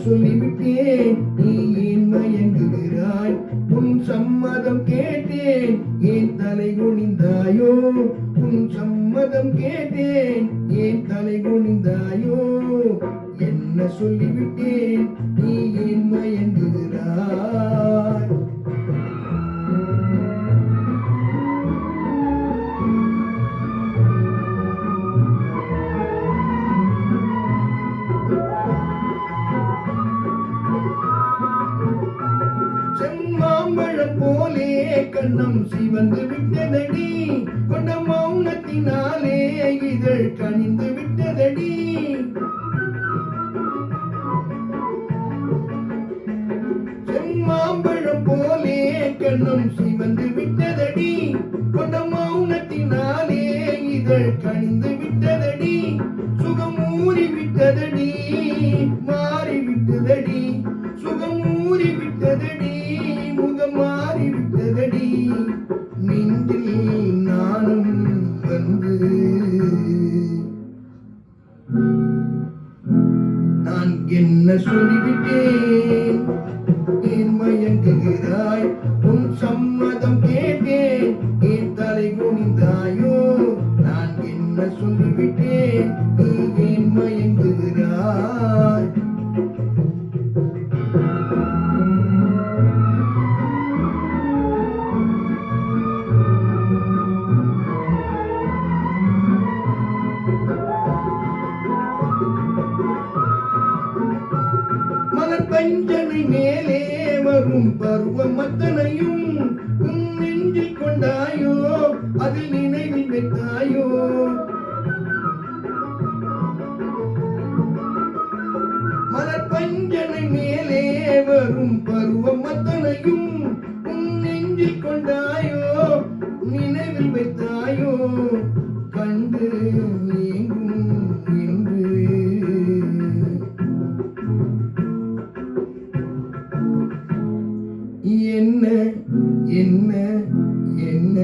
சொல்லிவிட்டேன் நீ ஏன் மயங்குகிறாய் உன் சம்மதம் கேட்டேன் ஏன் தலை குனிந்தாயோ உன் சம்மதம் கேட்டேன் ஏன் தலை குனிந்தாயோ என்ன சொல்லிவிட்டேன் நீ ஏன் மயங்குகிறாய் செம்மாம்பழம் போலே கண்ணம் சிவந்து விட்டதடி கொண்ட மௌனத்தினாலே இதழ் கனிந்து விட்டதடி செம்மாம்பழம் போலே கண்ணம் சிவந்து விட்டதடி கொண்ட மௌனத்தினாலே இதழ் கனிந்து விட்டதடி சுகம் ஊறி விட்டதடி மாறி விட்டதடி சுகம் ஊறி விட்டதடி முகம் மாறி விட்டதடி நெஞ்சில் நானும் வந்து நான் என்ன சொல்லிவிட்டேன் ஏன் மயங்குகிறாய் உன் சம்மதம் கேட்டேன் ஏன் தலை குனிந்தாயோ நான் என்ன சொல்லிவிட்டேன் நீ ஏன் மயங்குகிறாய் பஞ்சனை மேலே வரும் பருவம் அத்தனையும் உன் நெஞ்சில் கொண்டாயோ அதில் நினைவில் வைத்தாயோ மலர் பஞ்சனை மேலே வரும் பருவம் அத்தனையும் உன் நெஞ்சில் கொண்டாயோ நினைவில் வைத்தாயோ கண்டு நீங்கும் என்று என்ன என்ன என்ன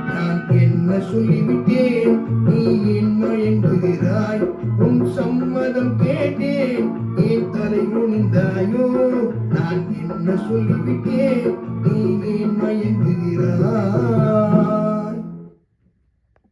நான் என்ன சொல்லிவிட்டேன் நீ ஏன் மயங்குகிறாய் உன் சம்மதம் கேட்டேன் ஏன் தலை குனிந்தாயோ நான் என்ன சொல்லிவிட்டேன் நீ ஏன் மயங்குகிறாய்